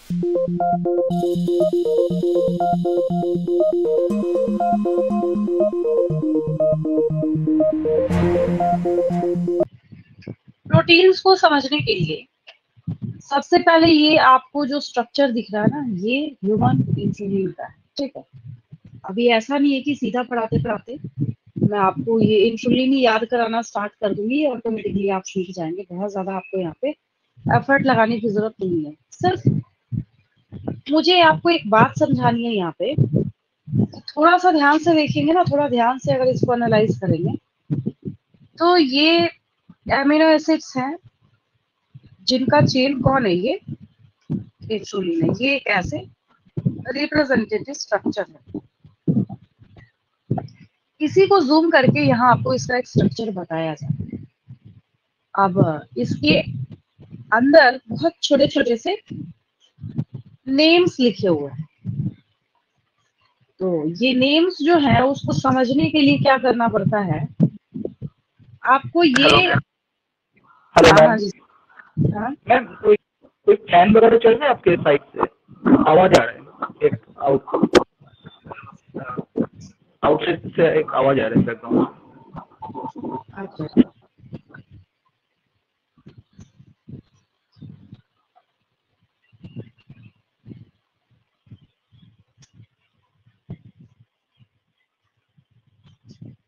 Proteins को समझने के लिए सबसे पहले ये आपको जो स्ट्रक्चर दिख रहा है ना, ये ह्यूमन इंसुलिन का है, ठीक है। अभी ऐसा नहीं है कि सीधा पढ़ाते पढ़ाते मैं आपको ये इंसुलिन ही याद कराना स्टार्ट कर दूंगी, ऑटोमेटिकली आप सीख जाएंगे। बहुत ज्यादा आपको यहाँ पे एफर्ट लगाने की जरूरत नहीं है। सिर्फ मुझे आपको एक बात समझानी है यहाँ पे, थोड़ा सा ध्यान से देखेंगे ना, थोड़ा ध्यान से अगर इसको एनालाइज करेंगे तो ये एमिनो एसिड्स हैं जिनका चेन कौन है, ये इंसुलिन है। ये एक ऐसे रिप्रेजेंटेटिव स्ट्रक्चर है। इसी को जूम करके यहाँ आपको इसका एक स्ट्रक्चर बताया जाए। अब इसके अंदर बहुत छोटे छोटे से नेम्स लिखे हुए हैं। तो ये नेम्स जो है उसको समझने के लिए क्या करना पड़ता है आपको, ये हेलो हाँ मैम। हाँ जी हाँ। मैम कोई कोई फैन वगैरह चल रहा है आपके साइड से? आवाज आ रहा है, एक आउटसाइड से एक आवाज आ रहा है बैकग्राउंड। अच्छा,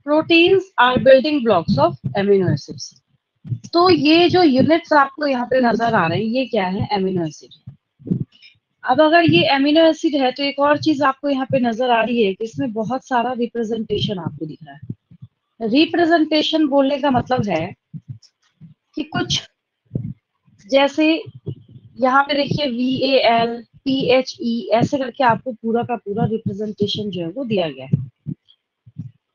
proteins are building blocks of amino acids. तो ये जो यूनिट्स आपको यहाँ पे नजर आ रहे हैं, ये क्या है? Amino acid. अब अगर ये एमिनो एसिड है तो एक और चीज आपको यहाँ पे नजर आ रही है कि इसमें बहुत सारा रिप्रेजेंटेशन आपको दिख रहा है। रिप्रेजेंटेशन बोलने का मतलब है कि कुछ, जैसे यहाँ पे देखिए VAL PHE ऐसे करके आपको पूरा का पूरा रिप्रेजेंटेशन जो है वो दिया गया है।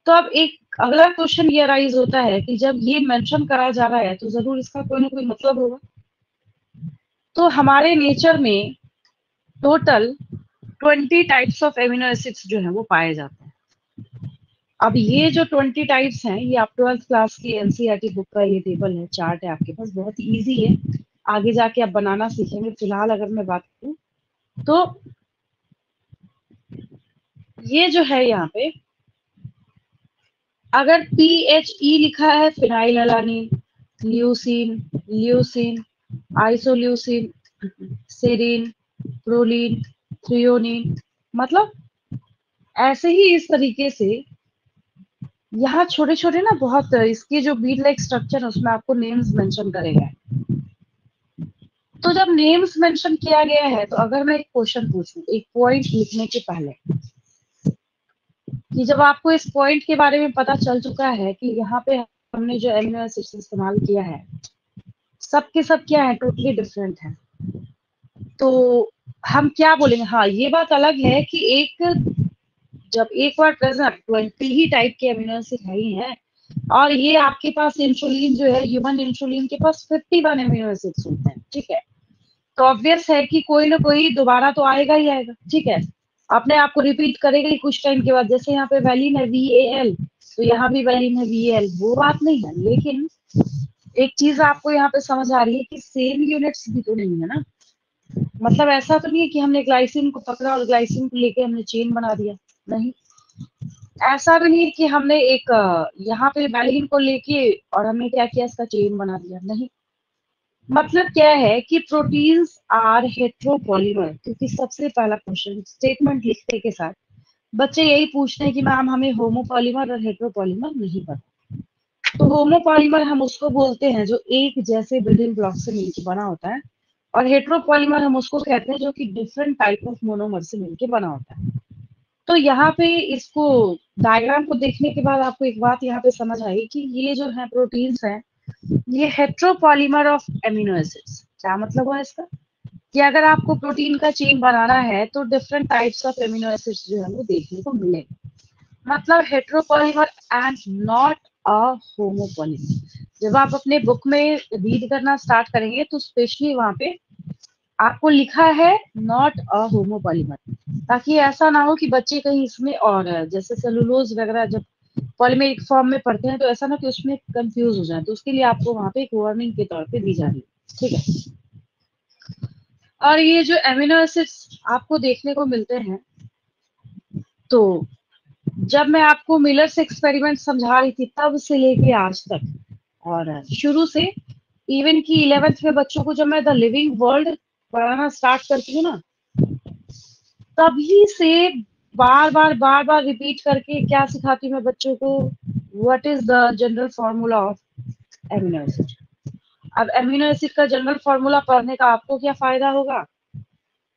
तो अब एक अगला क्वेश्चन ये राइज होता है कि जब ये मेंशन करा जा रहा है तो जरूर इसका कोई ना कोई मतलब होगा। तो हमारे नेचर में total 20 types of amino acids जो है वो पाए जाते हैं। अब ये जो 20 टाइप्स हैं, ये आप 12th क्लास की एनसीईआरटी बुक का ये टेबल है, चार्ट है आपके पास, बहुत इजी है। आगे जाके आप बनाना सीखेंगे। फिलहाल अगर मैं बात करूं तो ये जो है यहाँ पे, अगर PHE लिखा है, phenyl alanine, leucine, leucine, isoleucine, serine, proline, threonine, मतलब ऐसे ही इस तरीके से यहाँ छोटे छोटे ना बहुत इसके जो बीट लाइक स्ट्रक्चर है उसमें आपको नेम्स मेंशन करेगा। तो जब नेम्स मेंशन किया गया है तो अगर मैं एक क्वेश्चन पूछूं एक पॉइंट लिखने के पहले, कि जब आपको इस पॉइंट के बारे में पता चल चुका है कि यहाँ पे हमने जो एमिनो एसिड्स इस्तेमाल किया है सब के सब क्या है, टोटली डिफरेंट है, तो हम क्या बोलेंगे? हाँ, ये बात अलग है कि जब एक बार प्रेजेंट 20 ही टाइप के अमीनो एसिड है ही है, और ये आपके पास इंसुलिन जो है, ह्यूमन इंसुलिन के पास 51 अमीनो एसिड्स होते हैं, ठीक है। तो ऑब्वियस है कि कोई ना कोई दोबारा तो आएगा ही आएगा, ठीक है। अपने आप को रिपीट करेगा ही कुछ टाइम के बाद। जैसे यहाँ पे वैलिन है VAL, तो यहाँ भी वैलिन है VAL, वो बात नहीं है। लेकिन एक चीज आपको यहाँ पे समझ आ रही है कि सेम यूनिट्स भी तो नहीं है ना। मतलब ऐसा तो नहीं है कि हमने ग्लाइसिन को पकड़ा और ग्लाइसिन को लेके हमने चेन बना दिया, नहीं। ऐसा भी नहीं है कि हमने एक यहाँ पे वैलिन को लेके और हमने क्या किया, इसका चेन बना दिया, नहीं। मतलब क्या है कि प्रोटीन्स आर हेट्रोपॉलीमर, क्योंकि सबसे पहला क्वेश्चन स्टेटमेंट लिखने के साथ बच्चे यही पूछते हैं कि मैम हमें होमोपॉलीमर और हेट्रोपॉलीमर नहीं पता। तो होमोपॉलीमर हम उसको बोलते हैं जो एक जैसे बिल्डिंग ब्लॉक से मिलकर बना होता है, और हेट्रोपॉलीमर हम उसको कहते हैं जो कि डिफरेंट टाइप ऑफ मोनोमर से मिलकर बना होता है। तो यहाँ पे इसको डायग्राम को देखने के बाद आपको एक बात यहाँ पे समझ आई कि ये जो है प्रोटीन्स हैं, ये हेट्रोपॉलीमर ऑफ एमिनो एसिड्स। क्या मतलब है इसका? कि अगर आपको प्रोटीन का चेन बनाना है तो different types of amino acids जो है वो देखने को मिलेंगे। मतलब heteropolymer and not a homopolymer. जब आप अपने बुक में रीड करना स्टार्ट करेंगे तो स्पेशली वहां पे आपको लिखा है नॉट अ होमोपॉलीमर, ताकि ऐसा ना हो कि बच्चे कहीं इसमें, और जैसे सेलुलोज वगैरह जब पॉलीमेरिक फॉर्म में पढ़ते हैं तो ऐसा ना कि उसमें कंफ्यूज हो जाए। तो उसके लिए आपको वहां पे एक वार्निंग के तौर पे दी जा रही है, ठीक है। और ये जो एमिनो एसिड्स आपको देखने को मिलते हैं, तो जब मैं आपको मिलर से एक्सपेरिमेंट समझा रही थी तब से लेके आज तक, और शुरू से इवन की 11th में बच्चों को जब मैं द लिविंग वर्ल्ड पढ़ाना स्टार्ट करती हूँ ना, तभी से बार बार रिपीट करके क्या सिखाती हूँ मैं बच्चों को, what is the general formula of amino acid. अब एमिनो एसिड का जनरल फॉर्मूला पढ़ने का आपको क्या फायदा होगा?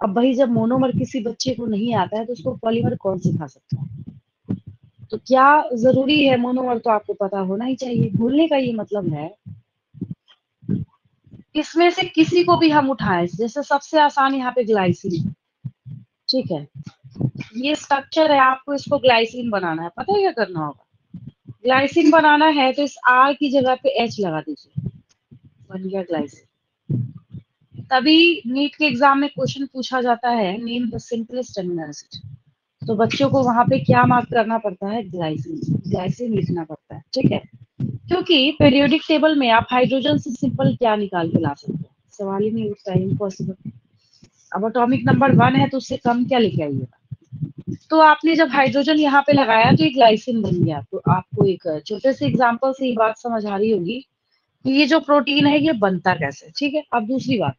अब भाई जब मोनोमर किसी बच्चे को नहीं आता है तो उसको पॉलीमर कौन सिखा सकता है? तो क्या जरूरी है मोनोमर तो आपको पता होना ही चाहिए। भूलने का ये मतलब है, इसमें से किसी को भी हम उठाएं, जैसे सबसे आसान यहाँ पे ग्लाइसिन, ठीक है, ये स्ट्रक्चर है, आपको इसको ग्लाइसिन बनाना है, पता है क्या करना होगा? ग्लाइसिन बनाना है तो इस आर की जगह पे एच लगा दीजिए, बन गया ग्लाइसिन। तभी नीट के एग्जाम में क्वेश्चन पूछा जाता है, name the simplest amino acid, तो बच्चों को वहां पे क्या मार्क करना पड़ता है? ग्लाइसिन, ग्लाइसिन लिखना पड़ता है, ठीक है। क्योंकि पीरियोडिक टेबल में आप हाइड्रोजन से सिंपल क्या निकाल के ला सकते हैं? सवाल ही नहीं उठता है, इम्पॉसिबल। अब एटॉमिक नंबर 1 है तो उससे कम क्या लेके आइएगा? तो आपने जब हाइड्रोजन यहाँ पे लगाया तो एक ग्लाइसिन बन गया। तो आपको एक छोटे से एग्जांपल से ये बात समझ आ रही होगी कि ये जो प्रोटीन है ये बनता कैसे, ठीक है। अब दूसरी बात,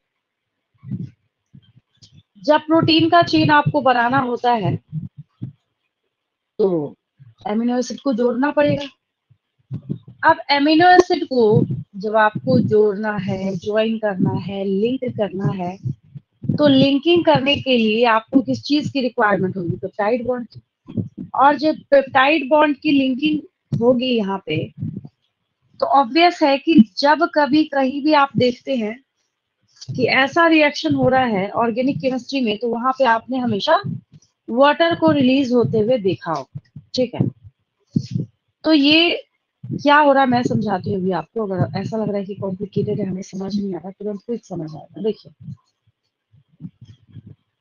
जब प्रोटीन का चेन आपको बनाना होता है तो एमिनो एसिड को जोड़ना पड़ेगा। अब एमिनो एसिड को जब आपको जोड़ना है, ज्वाइन करना है, लिंक करना है, तो लिंकिंग करने के लिए आपको किस चीज की रिक्वायरमेंट होगी? पेप्टाइड बॉन्ड की। और जब पेप्टाइड बॉन्ड की लिंकिंग होगी यहाँ पे, तो ऑब्वियस है कि जब कभी कहीं भी आप देखते हैं कि ऐसा रिएक्शन हो रहा है ऑर्गेनिक केमिस्ट्री में, तो वहां पे आपने हमेशा वाटर को रिलीज होते हुए देखा हो, ठीक है। तो ये क्या हो रहा है मैं समझाती हूँ अभी आपको। अगर ऐसा लग रहा है कि कॉम्प्लिकेटेड है, हमें समझ नहीं आ रहा, तुरंत क्विक समझ आएगा। देखिए,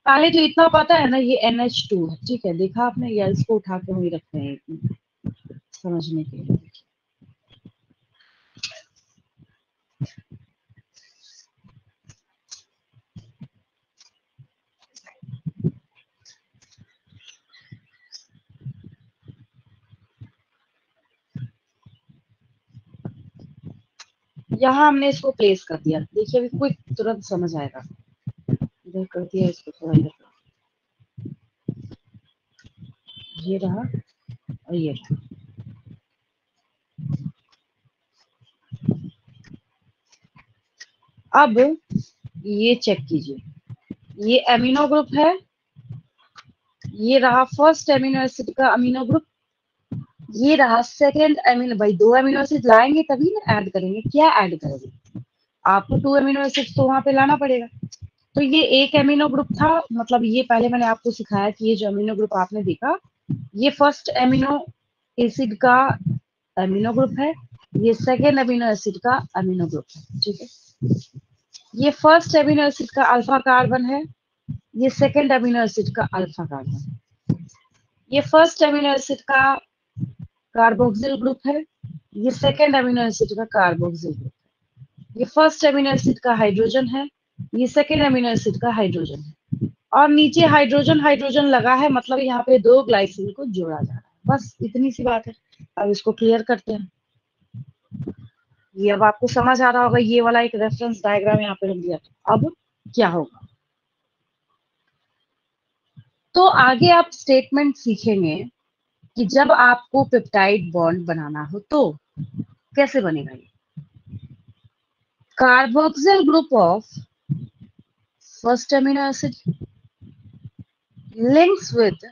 पहले तो इतना पता है ना, ये NH2 है, ठीक है, देखा आपने, या इसको उठा के वही रखते हैं समझने के लिए। यहाँ हमने इसको प्लेस कर दिया, देखिए अभी क्विक तुरंत समझ आएगा। इधर कर दिया इसको, थोड़ा इधर कर, ये रहा और ये रहा। अब ये चेक कीजिए, ये एमिनो ग्रुप है, ये रहा फर्स्ट एमिनो एसिड का अमीनो ग्रुप, ये रहा सेकेंड एमिनो। भाई दो एमिनो एसिड लाएंगे तभी ना ऐड करेंगे, क्या ऐड करेंगे? आपको 2 एमिनो एसिड तो वहां पे लाना पड़ेगा। तो ये एक एमिनो ग्रुप था, मतलब ये पहले मैंने आपको सिखाया कि ये जो अमीनो ग्रुप आपने देखा, ये फर्स्ट एमिनो एसिड का अमीनो ग्रुप है, ये सेकेंड अमीनो एसिड का अमीनो ग्रुप है, ठीक है। ये फर्स्ट अमीनो एसिड का अल्फा कार्बन है, ये सेकेंड अमीनो एसिड का अल्फा कार्बन, ये फर्स्ट अमीनो एसिड का कार्बोक्सिल ग्रुप है, ये सेकेंड अमीनो एसिड का कार्बोक्सिल ग्रुप, ये फर्स्ट अमीनो एसिड का हाइड्रोजन है, ये सेकेंड अमीनो एसिड का हाइड्रोजन है, और नीचे हाइड्रोजन हाइड्रोजन लगा है, मतलब यहाँ पे दो ग्लाइसिन को जोड़ा जा रहा है। बस इतनी सी बात है। अब इसको क्लियर करते हैं। ये अब आपको समझ आ रहा होगा, ये वाला एक रेफरेंस डायग्राम यहाँ पे रख दिया। अब क्या होगा, तो आगे आप स्टेटमेंट सीखेंगे कि जब आपको पेप्टाइड बॉन्ड बनाना हो तो कैसे बनेगा। ये carboxyl group of first amino acid links with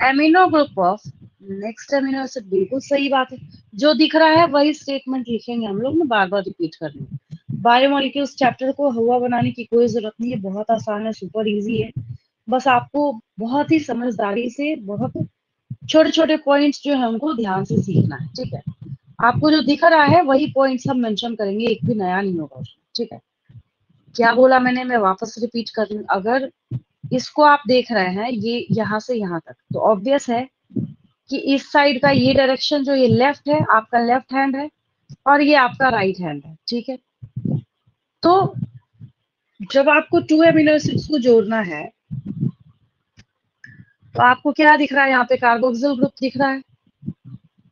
amino group of next amino acid. बिल्कुल सही बात है, जो दिख रहा है वही स्टेटमेंट लिखेंगे हम लोग ना, बार बार रिपीट करने। बायोमोलिक्यूल्स चैप्टर को हुआ बनाने की कोई जरूरत नहीं है, बहुत आसान है, सुपर इजी है। बस आपको बहुत ही समझदारी से बहुत छोटे छोटे पॉइंट्स जो है उनको ध्यान से सीखना है, ठीक है। आपको जो दिख रहा है वही पॉइंट्स हम मेंशन करेंगे, एक भी नया नहीं होगा उसमें, ठीक है। क्या बोला मैंने, मैं वापस रिपीट कर रही हूँ। अगर इसको आप देख रहे हैं, ये यहाँ से यहाँ तक, तो ऑब्वियस है कि इस साइड का ये डायरेक्शन जो ये लेफ्ट है, आपका लेफ्ट हैंड है, और ये आपका राइट हैंड है, ठीक है। तो जब आपको 2 अमीनो एसिड्स को जोड़ना है तो आपको क्या दिख रहा है, यहाँ पे कार्बोक्सिल ग्रुप दिख रहा है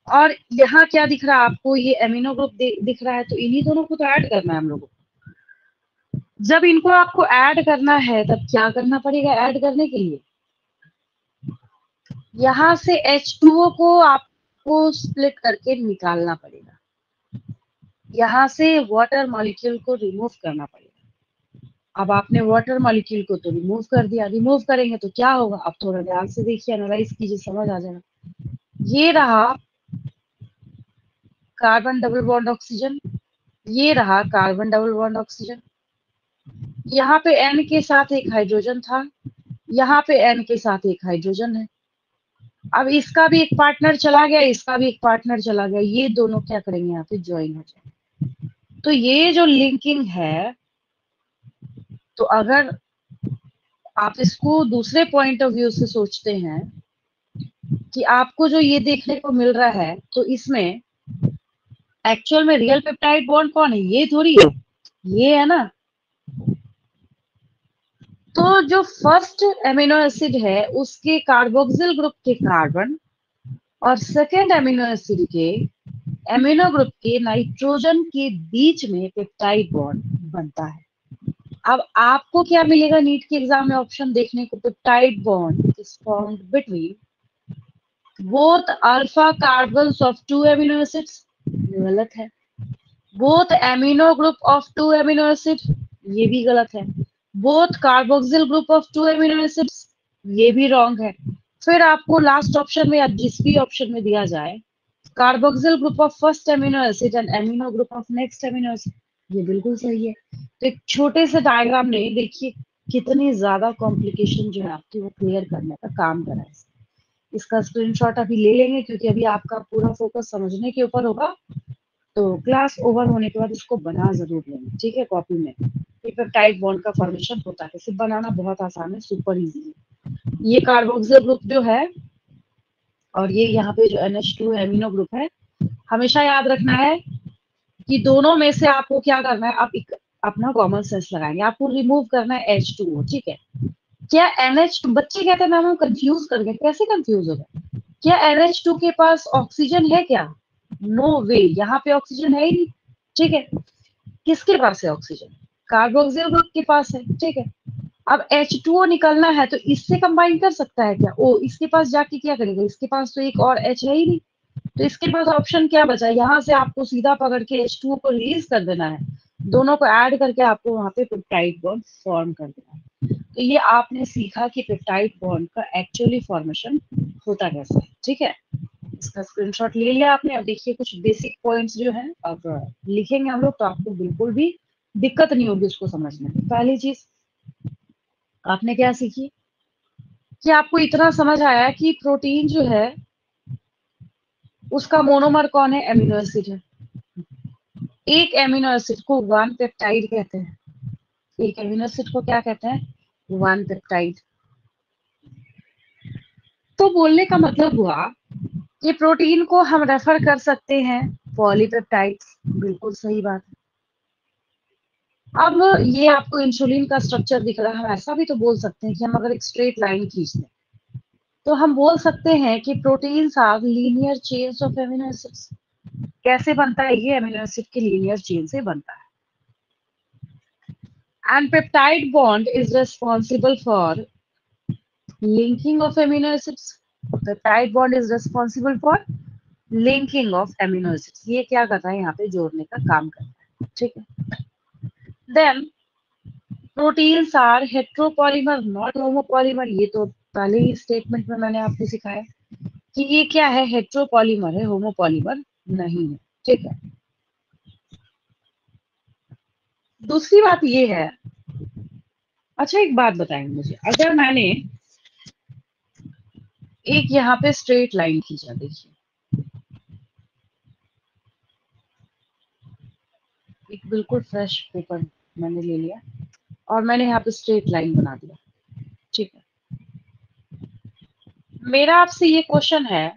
और यहाँ क्या दिख रहा है आपको, ये अमीनो ग्रुप दिख रहा है। तो इन्हीं दोनों को तो ऐड करना है हम लोगों को। जब इनको आपको ऐड करना है तब क्या करना पड़ेगा ऐड करने के लिए, यहाँ से H2O को आपको स्प्लिट करके निकालना पड़ेगा, यहाँ से वाटर मॉलिक्यूल को रिमूव करना पड़ेगा। अब आपने वाटर मॉलिक्यूल को तो रिमूव कर दिया, रिमूव करेंगे तो क्या होगा, अब थोड़ा ध्यान से देखिए, एनालाइज कीजिए, समझ आ जाएगा। ये रहा कार्बन डबल बॉन्ड ऑक्सीजन, ये रहा कार्बन डबल बॉन्ड ऑक्सीजन, यहाँ पे N के साथ एक हाइड्रोजन था, यहाँ पे N के साथ एक हाइड्रोजन है। अब इसका भी एक पार्टनर चला गया, इसका भी एक पार्टनर चला गया, ये दोनों क्या करेंगे यहाँ पे ज्वाइन हो जाएंगे। तो ये जो लिंकिंग है, तो अगर आप इसको दूसरे पॉइंट ऑफ व्यू से सोचते हैं कि आपको जो ये देखने को मिल रहा है, तो इसमें एक्चुअल में रियल पेप्टाइड बॉन्ड कौन है, ये थोड़ी है, ये है ना। तो जो फर्स्ट एमिनो एसिड है उसके कार्बोक्सिल ग्रुप के कार्बन और सेकेंड एमिनो एसिड के एमिनो ग्रुप के नाइट्रोजन के बीच में पेप्टाइड बॉन्ड बनता है। अब आपको क्या मिलेगा नीट के एग्जाम में ऑप्शन देखने को, peptide bond is formed between both alpha carbons of 2 amino acids, गलत है। Both amino group of 2 amino acid, ये भी गलत है। Both carboxyl group of 2 amino acids, ये भी रॉन्ग है। फिर आपको लास्ट ऑप्शन में या जिस भी ऑप्शन में दिया जाए, carboxyl group of first amino acid and amino group of next amino acid, ये बिल्कुल सही है। तो एक छोटे से डायग्राम ने देखिए कितनी ज्यादा कॉम्प्लिकेशन जो है आपकी वो क्लियर करने का काम करा है। इसका स्क्रीनशॉट अभी ले लेंगे क्योंकि अभी आपका पूरा फोकस समझने के ऊपर होगा। तो क्लास ओवर होने के बाद इसको बना जरूर लेंगे, ठीक है, कॉपी में। पेप्टाइड बॉन्ड का फॉर्मेशन होता है, इसे बनाना बहुत आसान है, सुपर इजी है। ये कार्बोक्सिल ग्रुप जो है और ये यहाँ पे जो NH2 एमिनो ग्रुप है, हमेशा याद रखना है कि दोनों में से आपको क्या करना है, आप एक अपना कॉमन सेंस लगाएंगे, आपको रिमूव करना है H2O, ठीक है। क्या NH2, बच्चे कहते हैं मैम हम कंफ्यूज कर गए, कैसे कंफ्यूज हो गए, क्या NH2 के पास ऑक्सीजन है क्या, नो वे, यहाँ पे ऑक्सीजन है ही नहीं, ठीक है। किसके पास है ऑक्सीजन, कार्बोक्सिल ग्रुप के पास है, ठीक है। अब H2O निकलना है तो इससे कंबाइन कर सकता है क्या, ओ इसके पास जाके क्या करेगा, इसके पास तो एक और H है ही नहीं, तो इसके पास ऑप्शन क्या बचा, यहाँ से आपको सीधा पकड़ के H2O को रिलीज कर देना है, दोनों को ऐड करके आपको वहां पे पेप्टाइड बॉन्ड फॉर्म कर देना है। तो ये आपने सीखा कि पेप्टाइड बॉन्ड का एक्चुअली फॉर्मेशन होता कैसे है, ठीक है। इसका स्क्रीनशॉट ले लिया आपने। अब देखिए कुछ बेसिक पॉइंट्स जो है अब लिखेंगे हम लोग, तो आपको बिल्कुल भी दिक्कत नहीं होगी उसको समझने में। पहली चीज आपने क्या सीखी कि आपको इतना समझ आया कि प्रोटीन जो है उसका मोनोमर कौन है, एमिनो एसिड है। एक एमिनो एसिड को वन पेप्टाइड कहते हैं, एक एमिनो एसिड को क्या कहते हैं, वन पेप्टाइड। तो बोलने का मतलब हुआ कि प्रोटीन को हम रेफर कर सकते हैं पॉलीपेप्टाइड्स, बिल्कुल सही बात है। अब ये आपको इंसुलिन का स्ट्रक्चर दिख रहा है, हम ऐसा भी तो बोल सकते हैं कि हम अगर एक स्ट्रेट लाइन खींच लें तो हम बोल सकते हैं कि proteins are linear chains of amino acids. कैसे बनता है ये, एमिनो एसिड के लीनियर चेन से बनता है। And peptide bond is responsible for linking of amino acids. Peptide bond is responsible for linking of amino acids, ये क्या करता है यहाँ पे जोड़ने का काम करता है, ठीक है। Then proteins are heteropolymer not homopolymer, ये तो पहले ही स्टेटमेंट में मैंने आपको सिखाया कि ये क्या है, हेट्रोपॉलीमर है, होमोपॉलीमर नहीं है, ठीक है। दूसरी बात ये है, अच्छा एक बात बताएंगे मुझे, अगर मैंने एक यहाँ पे स्ट्रेट लाइन खींचा, देखिए एक बिल्कुल फ्रेश पेपर मैंने ले लिया और मैंने यहाँ पे स्ट्रेट लाइन बना दिया, ठीक है। मेरा आपसे ये क्वेश्चन है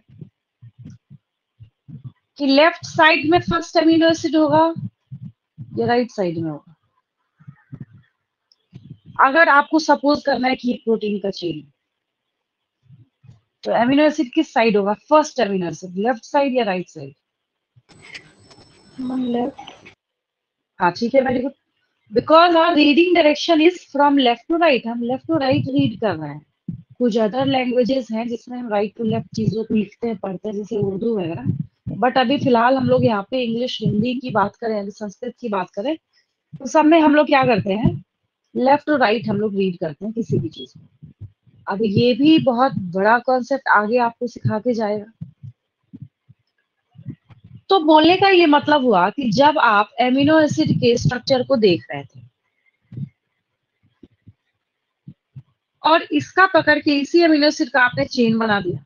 कि लेफ्ट साइड में फर्स्ट एमिनो एसिड होगा या राइट साइड में होगा, अगर आपको सपोज करना है कि प्रोटीन का चेन, तो एमिनो एसिड किस साइड होगा? First amino acid left side या राइट साइड? लेफ्ट। हाँ ठीक है, very good. Because our reading direction is from left to right, हम लेफ्ट टू राइट रीड कर रहे हैं। कुछ अदर लैंग्वेजेस हैं जिसमें हम राइट टू लेफ्ट चीजों को लिखते हैं, पढ़ते हैं, जैसे उर्दू वगैरह। बट अभी फिलहाल हम लोग यहाँ पे इंग्लिश हिंदी की बात करें, यानी संस्कृत की बात करें, तो सब में हम लोग क्या करते हैं? लेफ्ट टू राइट हम लोग रीड करते हैं किसी भी चीज को। अब ये भी बहुत बड़ा कॉन्सेप्ट आगे आपको सिखा के जाएगा। तो बोलने का ये मतलब हुआ कि जब आप एमिनो एसिड के स्ट्रक्चर को देख रहे थे और इसका पकड़ के इसी अमीनो एसिड का आपने चेन बना दिया,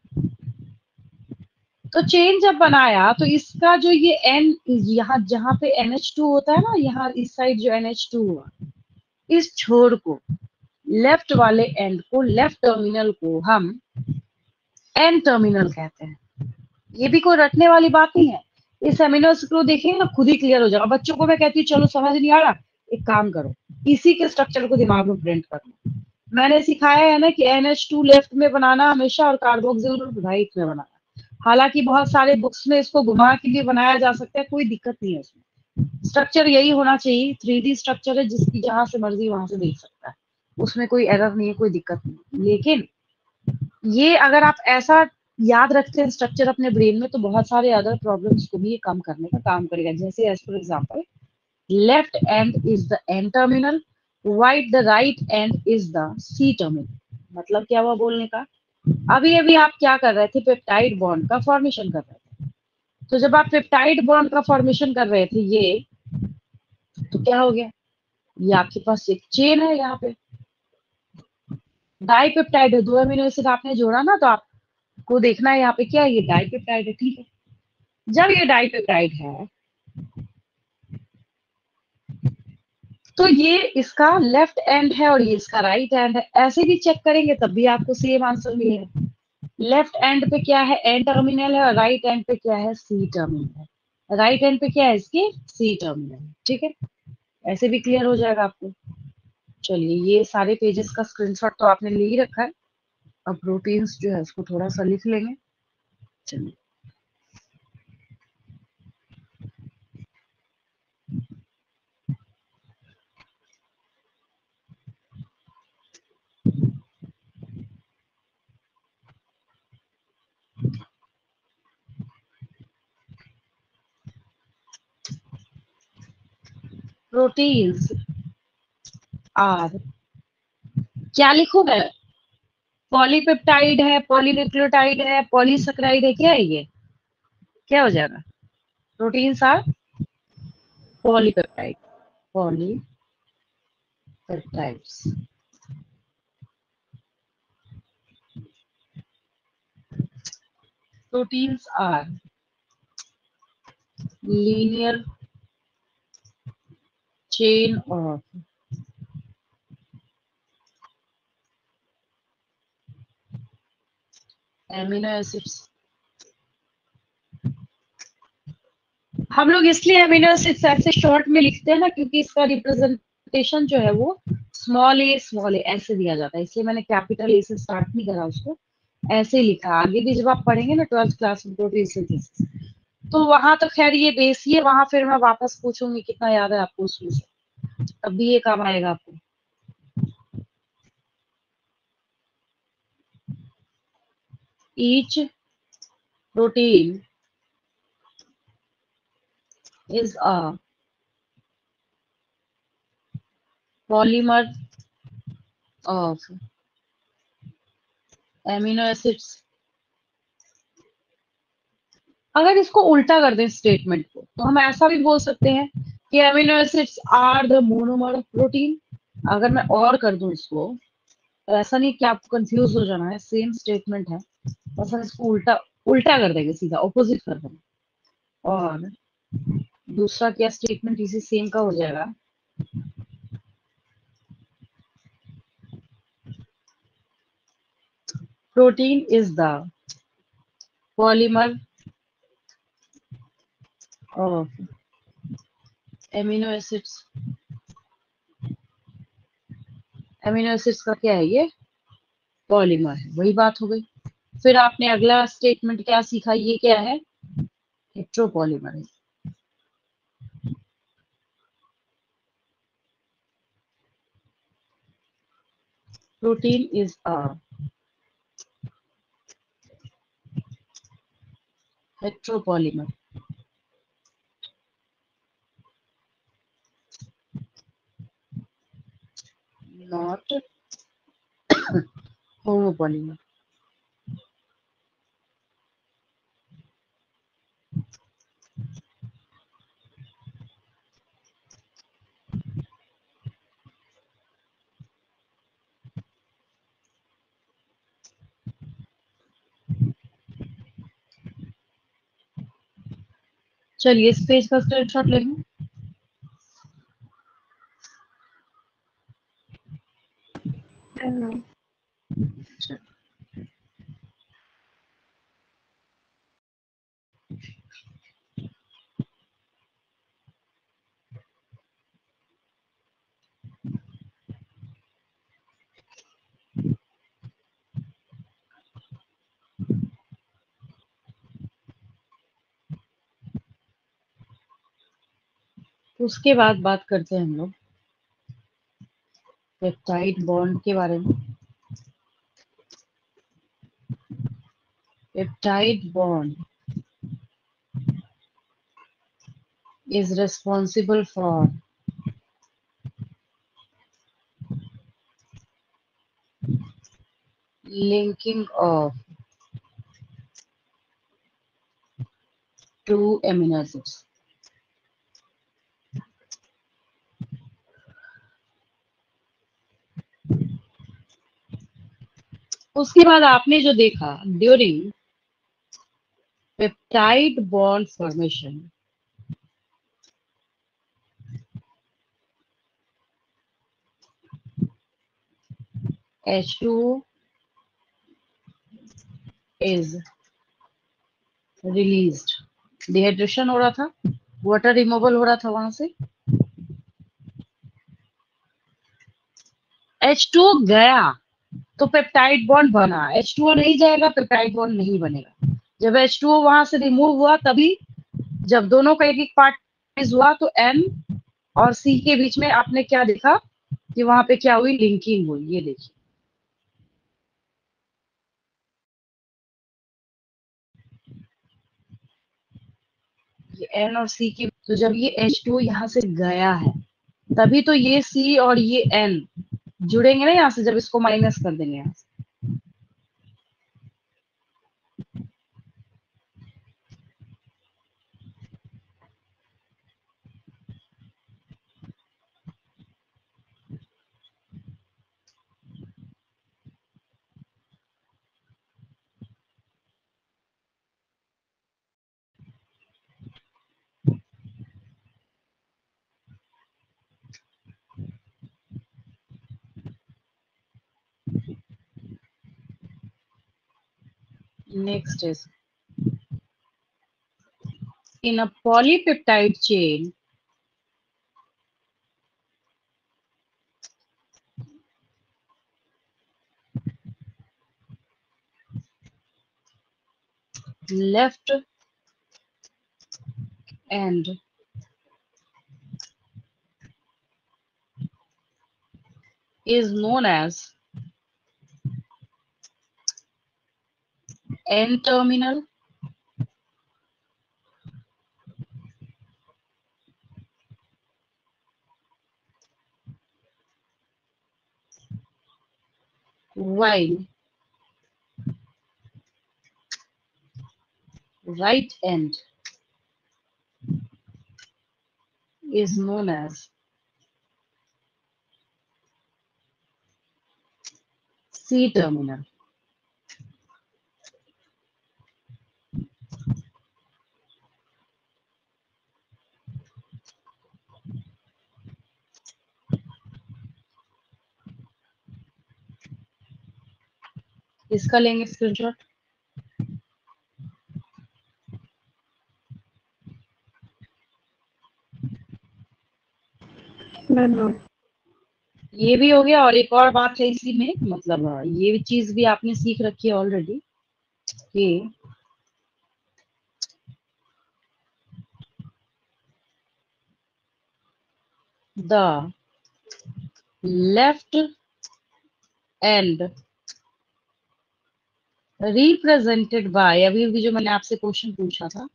तो चेन जब बनाया तो इसका जो ये एन, यहाँ जहां पे NH2 होता है ना, यहाँ इस साइड जो NH2 हुआ, इस छोर को, लेफ्ट वाले एंड को, लेफ्ट टर्मिनल को हम एन टर्मिनल कहते हैं। ये भी कोई रटने वाली बात नहीं है। इस अमीनो एसिड को देखिए ना, खुद ही क्लियर हो जाएगा। बच्चों को मैं कहती हूँ चलो समझ नहीं आ रहा, एक काम करो, इसी के स्ट्रक्चर को दिमाग में प्रिंट कर लो। मैंने सिखाया है ना कि NH2 लेफ्ट में बनाना हमेशा और कार्बोक्सिल ग्रुप राइट में बनाना। हालांकि बहुत सारे बुक्स में इसको घुमा के भी बनाया जा सकता है, कोई दिक्कत नहीं है उसमें। स्ट्रक्चर यही होना चाहिए, 3D स्ट्रक्चर है, जिसकी जहां से मर्जी वहां से देख सकता है, उसमें कोई एरर नहीं है, कोई दिक्कत नहीं है। लेकिन ये अगर आप ऐसा याद रखते हैं स्ट्रक्चर अपने ब्रेन में, तो बहुत सारे अदर प्रॉब्लम्स को भी ये कम करने का काम करेगा। जैसे as for example, left end is the N terminal, right end is the C terminal. मतलब क्या हुआ बोलने का? अभी अभी आप क्या कर रहे थे? पेप्टाइड बॉन्ड का फॉर्मेशन कर रहे थे। तो जब आप पेप्टाइड बॉन्ड का फॉर्मेशन कर रहे थे ये, तो क्या हो गया? ये आपके पास एक चेन है, यहाँ पे डाइपेप्टाइड है, दो अमीनो एसिड आपने जोड़ा ना, तो आपको देखना है यहाँ पे क्या है, ये डाइपेप्टाइड है, ठीक है। जब ये डाइपेप्टाइड है, तो ये इसका लेफ्ट एंड है और ये इसका राइट एंड है। ऐसे भी चेक करेंगे तब भी आपको सेम आंसर मिलेगा। लेफ्ट एंड पे क्या है? एन टर्मिनल है, और राइट एंड पे क्या है? सी टर्मिनल है। राइट एंड पे क्या है इसके? सी टर्मिनल, ठीक है। ऐसे भी क्लियर हो जाएगा आपको। चलिए, ये सारे पेजेस का स्क्रीनशॉट तो आपने ले ही रखा है। अब प्रोटीन्स जो है उसको थोड़ा सा लिख लेंगे। चलिए, प्रोटीन्स आर, क्या लिखूं मैं? पॉलीपेप्टाइड है, पॉलीन्यूक्लियोटाइड है, पॉलीसेकेराइड है, क्या है ये? क्या हो जाएगा? Proteins are polypeptide, polypeptides. Proteins are linear chain of amino acids. हम लोग इसलिए अमीनो एसिड्स ऐसे शॉर्ट में लिखते हैं ना, क्योंकि इसका रिप्रेजेंटेशन जो है वो स्मॉल ए ऐसे दिया जाता है, इसलिए मैंने कैपिटल ए से स्टार्ट नहीं करा उसको, ऐसे ही लिखा। आगे भी जब आप पढ़ेंगे ना 12th क्लास में प्रोटीन सिंथेसिस, तो वहां तो खैर ये बेस ही है, वहां फिर मैं वापस पूछूंगी कितना याद है आपको उसमें से, तब भी ये काम आएगा आपको। Each protein is a polymer of amino acids. अगर इसको उल्टा कर दें स्टेटमेंट को, तो हम ऐसा भी बोल सकते हैं कि amino acids are the monomer of protein. अगर मैं और कर दूं इसको, तो ऐसा नहीं कि आपको कंफ्यूज हो जाना है, सेम स्टेटमेंट है, बस हम इसको उल्टा उल्टा कर देंगे, सीधा ऑपोजिट कर देंगे। और दूसरा क्या स्टेटमेंट इसी सेम का हो जाएगा? Protein is the polymer of amino acids amino acids का क्या है, ये पॉलीमर है, वही बात हो गई। फिर आपने अगला स्टेटमेंट क्या सीखा, ये क्या है, हेट्रोपॉलीमर है। Protein is a heteropolymer, not homopolymer. चलिए इस पेज का स्क्रीनशॉट ले लूं। उसके बाद बात करते हैं हम लोग पेप्टाइड बॉन्ड के बारे में। Peptide bond is responsible for linking of two amino acids. उसके बाद आपने जो देखा during peptide bond formation, H2O is released, dehydration हो रहा था, वाटर रिमूवल हो रहा था वहां से, H2O गया तो पेप्टाइड बॉन्ड बना, H2O नहीं जाएगा पेप्टाइड बॉन्ड नहीं बनेगा। जब H2O वहां से रिमूव हुआ तभी, जब दोनों का एक एक पार्ट हुआ तो N और C के बीच में आपने क्या देखा कि वहां पे क्या हुई, लिंकिंग हुई। ये देखिए, ये N और C के, तो जब ये H2O यहाँ से गया है तभी तो ये C और ये N जुड़ेंगे ना यहाँ से, जब इसको माइनस कर देंगे यहाँ से। Next is in a polypeptide chain, left end is known as N terminal, while right end is known as C terminal. इसका लेंगे स्क्रीनशॉट। ये भी हो गया, और एक और बात है इसी में, मतलब ये भी चीज भी आपने सीख रखी है ऑलरेडी कि the left and represented by, अभी भी जो मैंने आपसे क्वेश्चन पूछा था,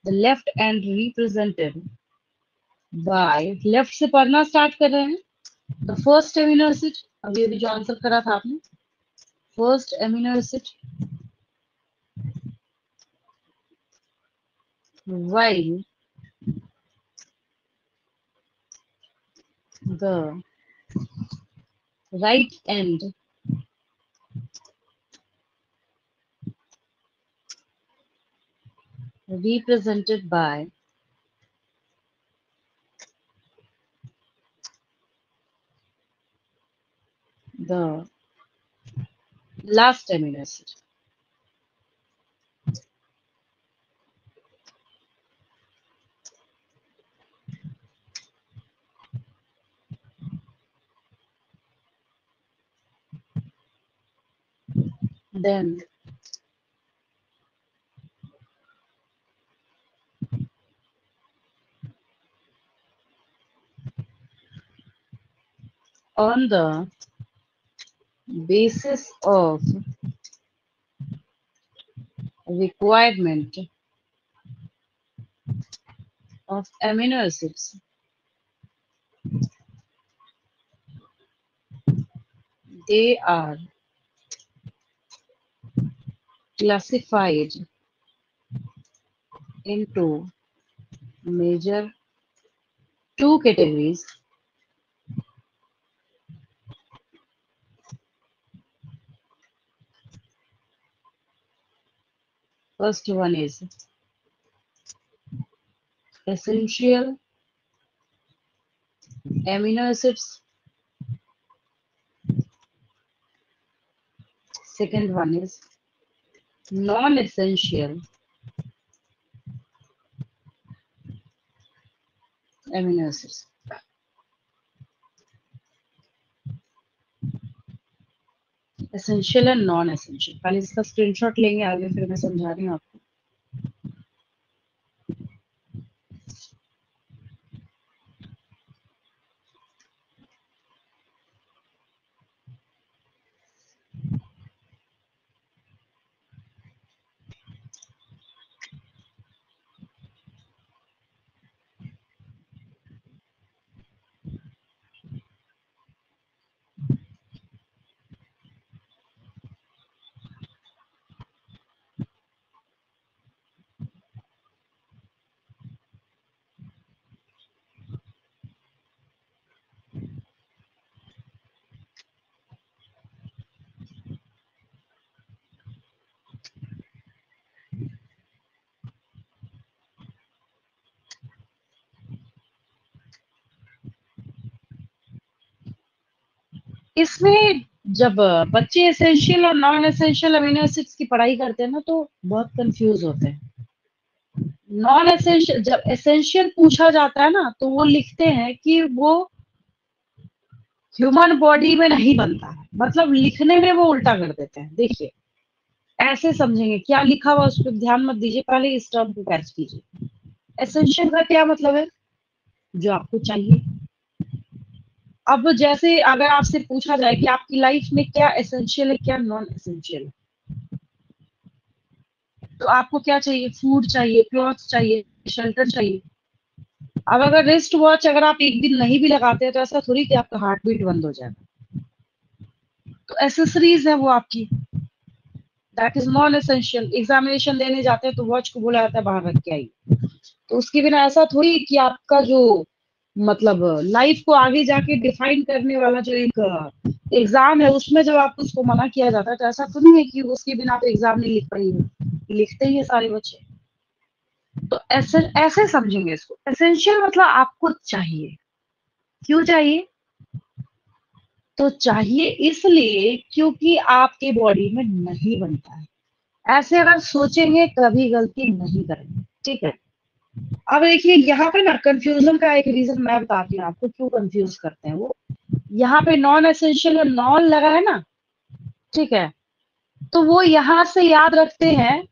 the left and represented by, left से पढ़ना स्टार्ट कर रहे हैं, द फर्स्ट एमिनो एसिड, अभी अभी जो आंसर करा था आपने, first amino acid, while the right end represented by the last amino acid. Then on the basis of requirement of amino acids, they are classified into major two categories. First one is essential amino acids. Second one is non-essential amino acids. Essential and non essential, पहले इसका screenshot लेंगे, आगे फिर मैं समझा रही हूँ आपको। इसमें जब बच्चे एसेंशियल और नॉन एसेंशियल अमीनो एसिड्स की पढ़ाई करते हैं ना, तो बहुत कंफ्यूज होते हैं। नॉन एसेंशियल, जब एसेंशियल पूछा जाता है ना, तो वो लिखते हैं कि वो ह्यूमन बॉडी में नहीं बनता है, मतलब लिखने में वो उल्टा कर देते हैं। देखिए, ऐसे समझेंगे, क्या लिखा हुआ उस पर ध्यान मत दीजिए, पहले इस टर्म को कैच कीजिए। एसेंशियल का क्या मतलब है? जो आपको चाहिए। अब जैसे अगर आपसे पूछा जाए कि आपकी लाइफ में क्या एसेंशियल है, क्या नॉन एसेंशियल है, तो आपको क्या चाहिए? फूड चाहिए, क्लॉथ चाहिए, शेल्टर चाहिए। अब अगर रिस्ट वॉच अगर आप एक दिन नहीं भी लगाते हैं, तो ऐसा थोड़ी कि आपका हार्ट बीट बंद हो जाएगा। तो एसेसरीज है वो आपकी, that is non essential. Examination देने जाते हैं तो वॉच को बोला जाता है बाहर रख के आइए, तो उसके बिना ऐसा थोड़ी कि आपका जो मतलब लाइफ को आगे जाके डिफाइन करने वाला जो एक एग्जाम है, उसमें जब आपको उसको मना किया जाता है, तो ऐसा तो नहीं है कि उसके बिना आप एग्जाम नहीं लिख पाएंगे, लिखते ही है सारे बच्चे। तो ऐसे ऐसे समझेंगे इसको। एसेंशियल मतलब आपको चाहिए। क्यों चाहिए? तो चाहिए इसलिए क्योंकि आपके बॉडी में नहीं बनता है। ऐसे अगर सोचेंगे कभी गलती नहीं करेंगे, ठीक है। अब देखिए यहाँ पे ना कंफ्यूजन का एक रीजन मैं बताती हूँ आपको, क्यों कंफ्यूज करते हैं वो। यहाँ पे नॉन एसेंशियल में नॉन लगा है ना, ठीक है, तो वो यहाँ से याद रखते हैं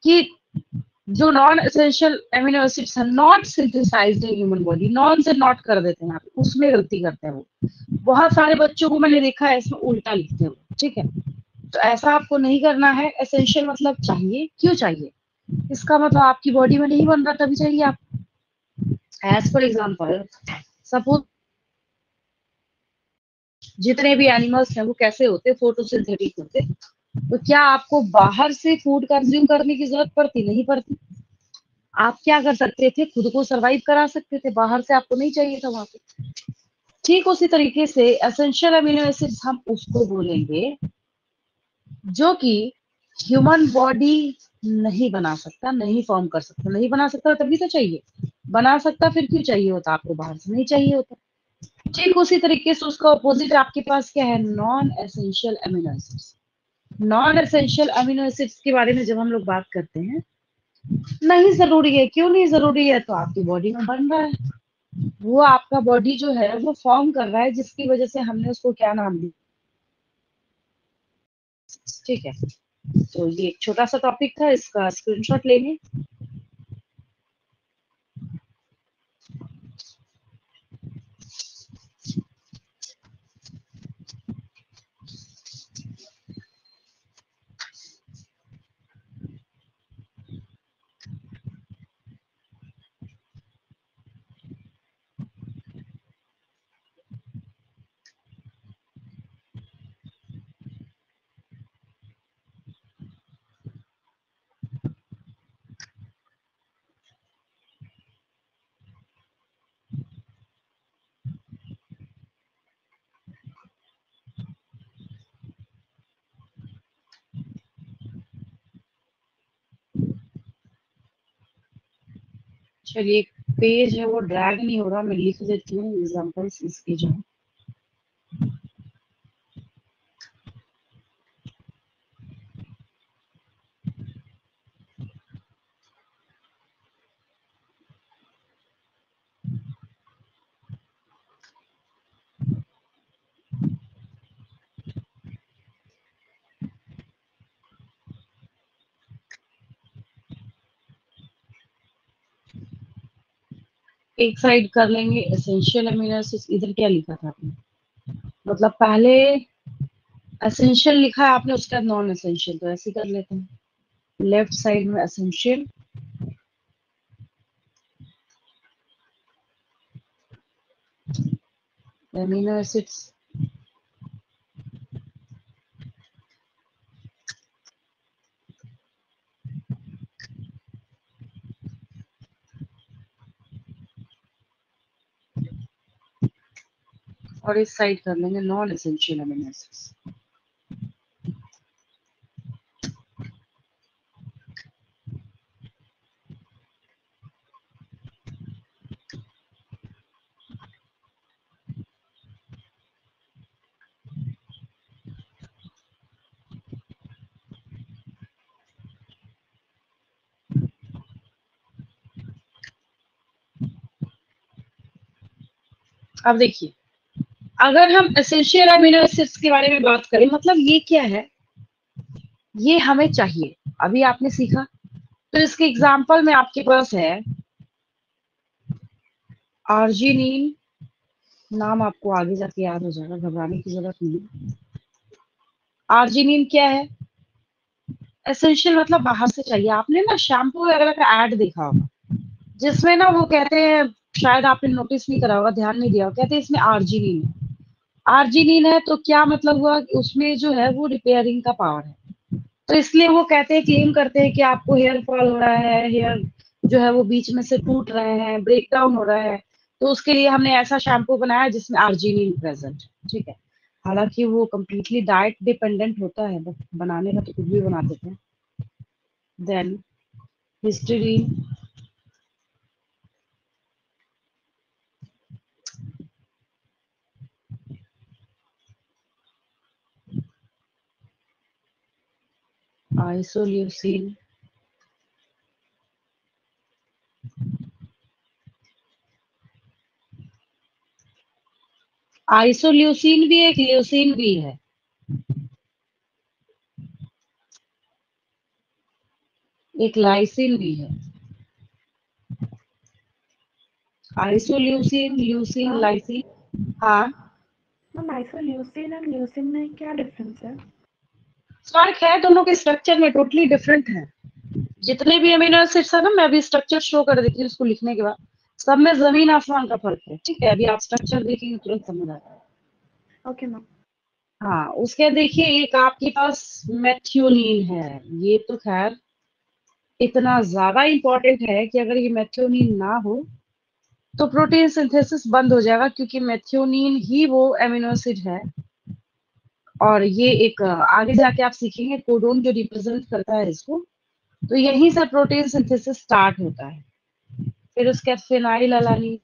कि जो नॉन एसेंशियल एमिनो एसिड्स है not synthesized in human body, non से नॉट कर देते हैं यहाँ पे, उसमें गलती करते हैं वो। बहुत सारे बच्चों को मैंने देखा है इसमें उल्टा लिखते हैं वो, ठीक है। तो ऐसा आपको नहीं करना है। एसेंशियल मतलब चाहिए, क्यों चाहिए? इसका मतलब आपकी बॉडी में नहीं बन रहा तभी चाहिए आप। एज फॉर एग्जाम्पल, सपोज जितने भी एनिमल्स हैं वो कैसे होते, फोटोसिंथेटिक होते, तो क्या आपको बाहर से फूड कंज्यूम करने की जरूरत पड़ती? नहीं पड़ती। आप क्या कर सकते थे? खुद को सरवाइव करा सकते थे, बाहर से आपको नहीं चाहिए था वहां पे। ठीक उसी तरीके से एसेंशियल अमीनो एसिड्स हम उसको बोलेंगे जो कि ह्यूमन बॉडी नहीं बना सकता, नहीं फॉर्म कर सकता। नहीं बना सकता तभी तो चाहिए, बना सकता फिर क्यों चाहिए होता आपको? बाहर से नहीं चाहिए होता। ठीक उसी तरीके से उसका ऑपोजिट आपके पास क्या है? Non essential amino acids. Non essential amino acids के बारे में जब हम लोग बात करते हैं, नहीं जरूरी है। क्यों नहीं जरूरी है? तो आपकी बॉडी में बन रहा है, वो आपका बॉडी जो है वो फॉर्म कर रहा है, जिसकी वजह से हमने उसको क्या नाम दिया? ठीक है। तो ये एक छोटा सा टॉपिक था, इसका स्क्रीनशॉट लेंगे। चलिए, एक पेज है वो ड्रैग नहीं हो रहा, मैं लिख देती हूँ एग्जांपल्स इसके जो है। एक साइड कर लेंगे एसेंशियल अमीनो एसिड्स। इधर क्या लिखा था आपने? मतलब पहले एसेंशियल लिखा है आपने, उसके बाद नॉन एसेंशियल, तो ऐसे ही कर लेते हैं। लेफ्ट साइड में एसेंशियल, अमीनो एसिड्स, और इस साइड कर लेंगे नॉन एसेंशियल अमीनो एसिड्स। अब देखिए, अगर हम एसेंशियल अमीनो एसिड्स के बारे में बात करें, मतलब ये क्या है? ये हमें चाहिए, अभी आपने सीखा। तो इसके एग्जाम्पल में आपके पास है आर्जिनिन, नाम आपको आगे जाके याद हो जाएगा, घबराने की जरूरत नहीं। आर्जिनिन क्या है? एसेंशियल मतलब बाहर से चाहिए। आपने ना शैम्पू वगैरह का एड देखा होगा, जिसमें ना वो कहते हैं, शायद आपने नोटिस नहीं करा होगा, ध्यान नहीं दिया होगा, कहते हैं इसमें आर्जिनिन है। आर्जिनिन है तो क्या मतलब हुआ कि उसमें जो है वो रिपेयरिंग का पावर है। तो इसलिए वो कहते हैं, क्लेम करते हैं कि आपको हेयर फॉल हो रहा है, हेयर जो है वो बीच में से टूट रहे हैं, ब्रेक डाउन हो रहा है, तो उसके लिए हमने ऐसा शैम्पू बनाया जिसमें आर्जिनिन प्रेजेंट। ठीक है। हालांकि वो कम्प्लीटली डाइट डिपेंडेंट होता है, बट बनाने का तो कुछ भी बना देते हैं। देन हिस्टडीन, आइसोल्यूसिन, आइसोल्यूसिन भी एक ल्यूसिन भी है। एक लाइसिन भी है। आइसोल्यूसिन, ल्यूसिन, हाँ लाइसिन। हाँ, मैम, आइसोल्यूसिन एंड ल्यूसिन में क्या डिफरेंस है? फर्क है, दोनों के स्ट्रक्चर में टोटली डिफरेंट है। जितने भी अमीनो एसिड्स है ना, मैं अभी स्ट्रक्चर शो कर देती हूँ उसको लिखने के बाद, सब में जमीन आसमान का फर्क है। ठीक है, अभी आप स्ट्रक्चर देखेंगे तुरंत समझ आएगा। Okay ma'am. हाँ, उसके देखिए एक आपके पास मेथियोनीन है। ये तो खैर इतना ज्यादा इंपॉर्टेंट है कि अगर ये मेथियोनीन ना हो तो प्रोटीन सिंथेसिस बंद हो जाएगा, क्योंकि मेथियोनीन ही वो एमिनो एसिड है। और ये एक आगे जाके आप सीखेंगे कोडोन जो रिप्रेजेंट करता है इसको, तो यहीं से प्रोटीन सिंथेसिस स्टार्ट होता है। फिर उसके बाद फिनाइल अलानीन।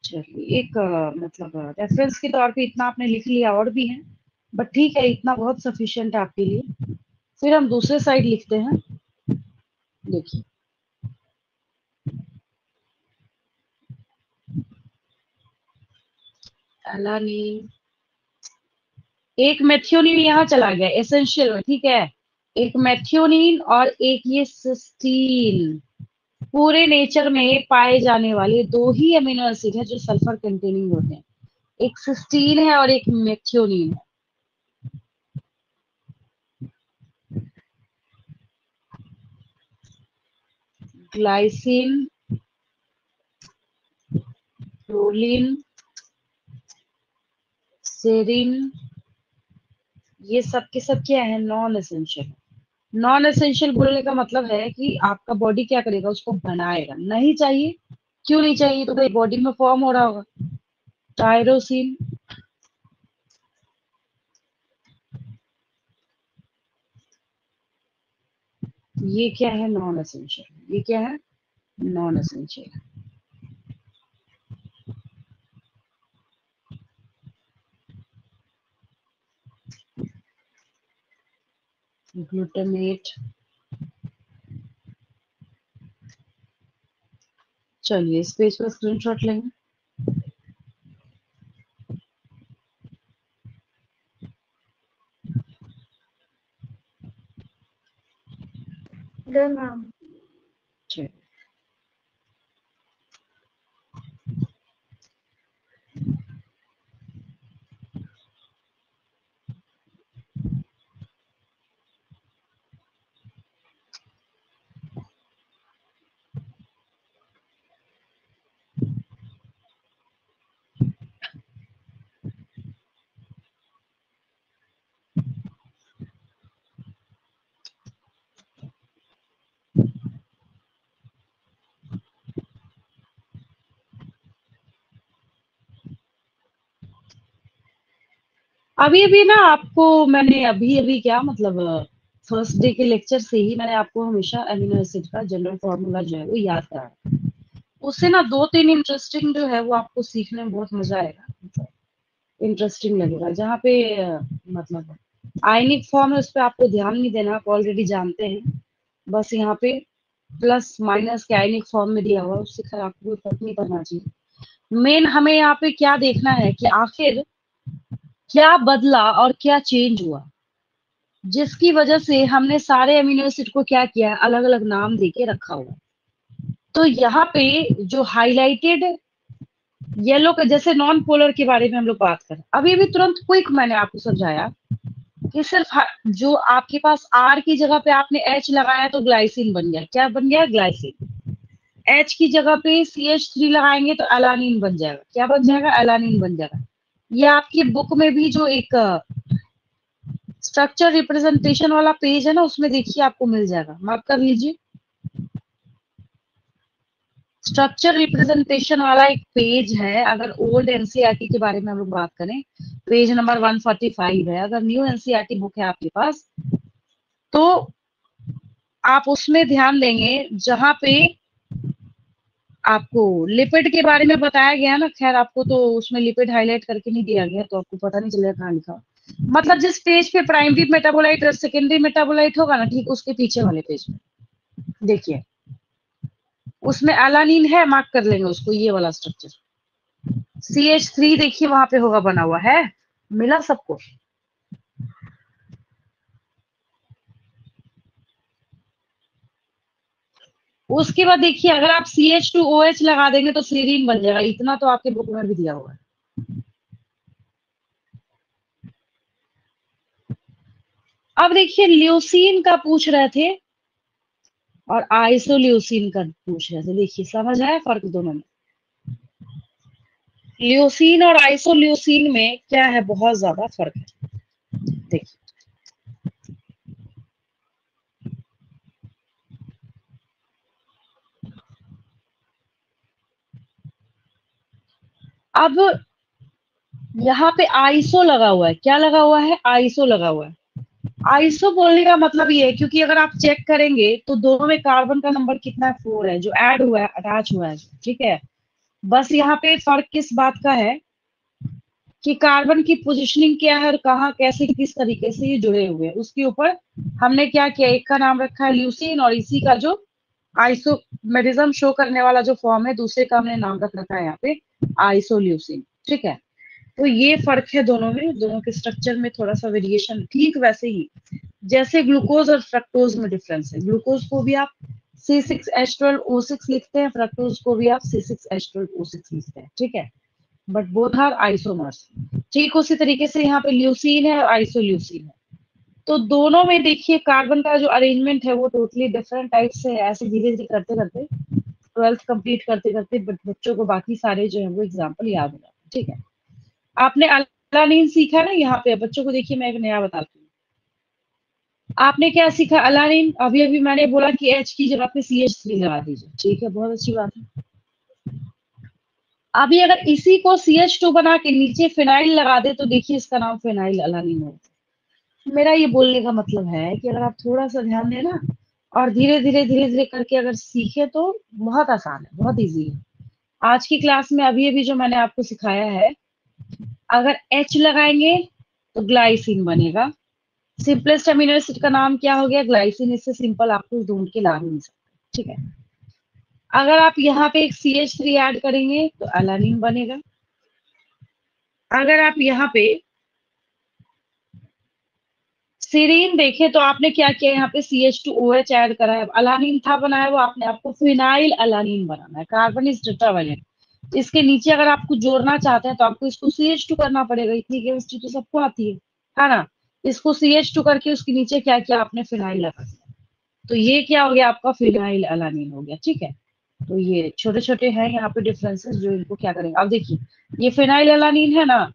चलिए, एक मतलब रेफरेंस के तौर पे इतना आपने लिख लिया, और भी है बट ठीक है, इतना बहुत सफिशिएंट है आपके लिए। फिर हम दूसरे साइड लिखते हैं। देखिए, अलानीन, एक मेथियोनीन यहाँ चला गया एसेंशियल में, ठीक है। एक मेथियोनीन और एक ये सिस्टीन, पूरे नेचर में पाए जाने वाले दो ही अमीनो एसिड है जो सल्फर कंटेनिंग होते हैं। एक सिस्टीन है और एक मेथियोनीन है। ग्लाइसिन, प्रोलिन, सेरिन, ये सब के सब क्या है, नॉन एसेंशियल। नॉन एसेंशियल बोलने का मतलब है कि आपका बॉडी क्या करेगा, उसको बनाएगा नहीं चाहिए। क्यों नहीं चाहिए, तो भाई बॉडी में फॉर्म हो रहा होगा। टायरोसिन, ये क्या है, नॉन एसेंशियल। ये क्या है, नॉन एसेंशियल। ग्लूटामेट। चलिए, इस पेज पर स्क्रीनशॉट लेंगे। Done ma'am. चलिए, अभी अभी ना आपको मैंने अभी अभी क्या मतलब फर्स्ट डे के लेक्चर से ही मैंने आपको हमेशा अमीनो एसिड का जनरल फॉर्मूला जो है वो याद कराया। उससे ना दो तीन इंटरेस्टिंग जो है वो आपको सीखने में बहुत मजा आएगा, इंटरेस्टिंग लगेगा। जहाँ पे मतलब आयनिक फॉर्म है उस पर आपको ध्यान नहीं देना, आप ऑलरेडी जानते हैं। बस यहाँ पे प्लस माइनस के आयनिक फॉर्म में दिया हुआ है, उससे खैर आपको कोई फर्क नहीं पड़ना चाहिए। मेन हमें यहाँ पे क्या देखना है कि आखिर क्या बदला और क्या चेंज हुआ, जिसकी वजह से हमने सारे अमीनो एसिड को क्या किया है, अलग अलग नाम देके रखा हुआ। तो यहाँ पे जो हाईलाइटेड येलो का, जैसे नॉन पोलर के बारे में हम लोग बात करें, अभी अभी तुरंत क्विक मैंने आपको समझाया कि सिर्फ जो आपके पास आर की जगह पे आपने एच लगाया तो ग्लाइसिन बन गया। क्या बन गया, ग्लाइसिन। एच की जगह पे CH3 लगाएंगे तो अलानिन बन जाएगा। क्या बन जाएगा, अलानिन बन जाएगा। ये आपकी बुक में भी जो एक स्ट्रक्चर रिप्रेजेंटेशन वाला पेज है ना, उसमें देखिए आपको मिल जाएगा, मार्क कर लीजिए। स्ट्रक्चर रिप्रेजेंटेशन वाला एक पेज है, अगर ओल्ड एनसीईआरटी के बारे में हम लोग बात करें, पेज नंबर 145 है। अगर न्यू एनसीईआरटी बुक है आपके पास तो आप उसमें ध्यान देंगे, जहां पे आपको लिपिड के बारे में बताया गया ना। खैर आपको तो उसमें लिपिड हाईलाइट करके नहीं दिया गया, तो आपको पता नहीं चलेगा कहाँ लिखा। मतलब जिस पेज पे प्राइमरी मेटाबोलाइट और सेकेंडरी मेटाबोलाइट होगा ना, ठीक उसके पीछे वाले पेज में देखिए, उसमें एलानिन है, मार्क कर लेंगे उसको, ये वाला स्ट्रक्चर। CH3 देखिए वहां पे होगा बना हुआ है, मिला सबको। उसके बाद देखिए अगर आप CH2OH लगा देंगे तो सीरीन बन जाएगा, इतना तो आपके बुक में भी दिया हुआ है। अब देखिए ल्यूसीन का पूछ रहे थे और आइसोल्यूसीन का पूछ रहे थे, देखिए समझ आया फर्क दोनों में? ल्यूसीन और आइसोल्यूसीन में क्या है, बहुत ज्यादा फर्क है। देखिए अब यहाँ पे आइसो लगा हुआ है, क्या लगा हुआ है, आइसो लगा हुआ है। आइसो बोलने का मतलब ये है क्योंकि अगर आप चेक करेंगे तो दोनों में कार्बन का नंबर कितना है, 4 है, जो ऐड हुआ है, अटैच हुआ है, ठीक है। बस यहाँ पे फर्क किस बात का है कि कार्बन की पोजीशनिंग क्या है और कहाँ कैसे किस तरीके से ये जुड़े हुए हैं, उसके ऊपर हमने क्या किया, एक का नाम रखा है ल्यूसीन और इसी का जो आइसोमेरिज्म शो करने वाला जो फॉर्म है, दूसरे का हमने नाम रख रखा है यहाँ पे आइसोल्यूसीन, ठीक है। तो ये फर्क है दोनों में, दोनों के स्ट्रक्चर में थोड़ा सा वेरिएशन। ठीक वैसे ही जैसे ग्लूकोज और फ्रक्टोज में डिफरेंस है, ग्लूकोज को भी आप C6H12O6 लिखते हैं, फ्रक्टोज को भी आप C6H12O6 लिखते हैं, ठीक है, बट बोथ आर आइसोमर्स। ठीक उसी तरीके से यहाँ पे ल्यूसीन है और आइसोल्यूसीन है, तो दोनों में देखिए कार्बन का जो अरेंजमेंट है वो टोटली डिफरेंट टाइप से है। ऐसे धीरे धीरे करते करते 12th कंप्लीट करते करते बच्चों को बाकी सारे जो है वो एग्जाम्पल याद हो जाते, ठीक है। आपने अलानीन सीखा ना, यहाँ पे बच्चों को देखिए मैं एक नया बताती हूँ। आपने क्या सीखा, अलानीन, अभी अभी मैंने बोला कि H की जगह पे CH3 लगा दीजिए, ठीक है, बहुत अच्छी बात है। अभी अगर इसी को CH2 बना के नीचे फिनाइल लगा दे तो देखिए इसका नाम फिनाइल अलानीन होगा। मेरा ये बोलने का मतलब है कि अगर आप थोड़ा सा ध्यान दें ना और धीरे धीरे करके अगर सीखे तो बहुत आसान है, बहुत इजी है। आज की क्लास में अभी अभी जो मैंने आपको सिखाया है, अगर H लगाएंगे तो ग्लाइसिन बनेगा। सिंपलेस्ट अमीनो एसिड का नाम क्या हो गया, ग्लाइसिन। इससे सिंपल आपको ढूंढ के ला नहीं सकते, ठीक है। अगर आप यहाँ पे एक CH3 ऐड करेंगे तो अलानीन बनेगा। अगर आप यहाँ पे सीरीन देखें तो आपने क्या किया, यहाँ पे CH2OH ऐड करा है, अलानीन था बनाया, वो आपने आपको फिनाइल अलानीन बनाना है। कार्बन इज टेट्रावैलेंट, इसके नीचे अगर आपको जोड़ना चाहते हैं तो आपको इसको CH2 करना पड़ेगा, इतनी केमिस्ट्री तो सबको आती है ना। इसको CH2 करके उसके नीचे क्या किया आपने, फिनाइल लगा दिया, तो ये क्या हो गया आपका फिनाइल अलानीन हो गया, ठीक है। तो ये छोटे छोटे हैं यहाँ पे डिफरेंसेस जो इनको क्या करेंगे। अब देखिए ये फिनाइल अलानीन है ना,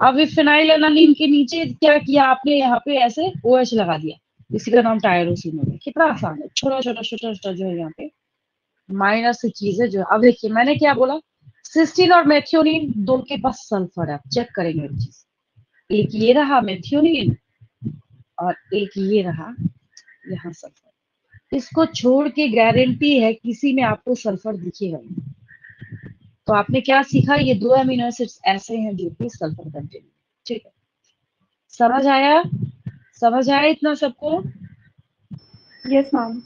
अब इस फिनाइल अलानीन के नीचे क्या किया आपने, यहाँ पे ऐसे OH लगा दिया, इसी का नाम टायरोसिन हो गया। कितना आसान है, छोटा छोटा छोटा छोटा जो है यहाँ पे माइनस से चीजें जो। अब देखिए मैंने क्या बोला, सिस्टीन और मेथियोनिन दो के पास सल्फर है, चेक करेंगे एक चीज, एक ये रहा मेथियोनिन और एक ये रहा यहाँ सल्फर। इसको छोड़ के गारंटी है किसी में आपको सल्फर दिखेगा नहीं। तो आपने क्या सीखा, ये दो अमीनो एसिड्स ऐसे हैं जो कि सल्फर कंटेन, ठीक है। समझ आया, समझ आया इतना सबको? Yes, ma'am.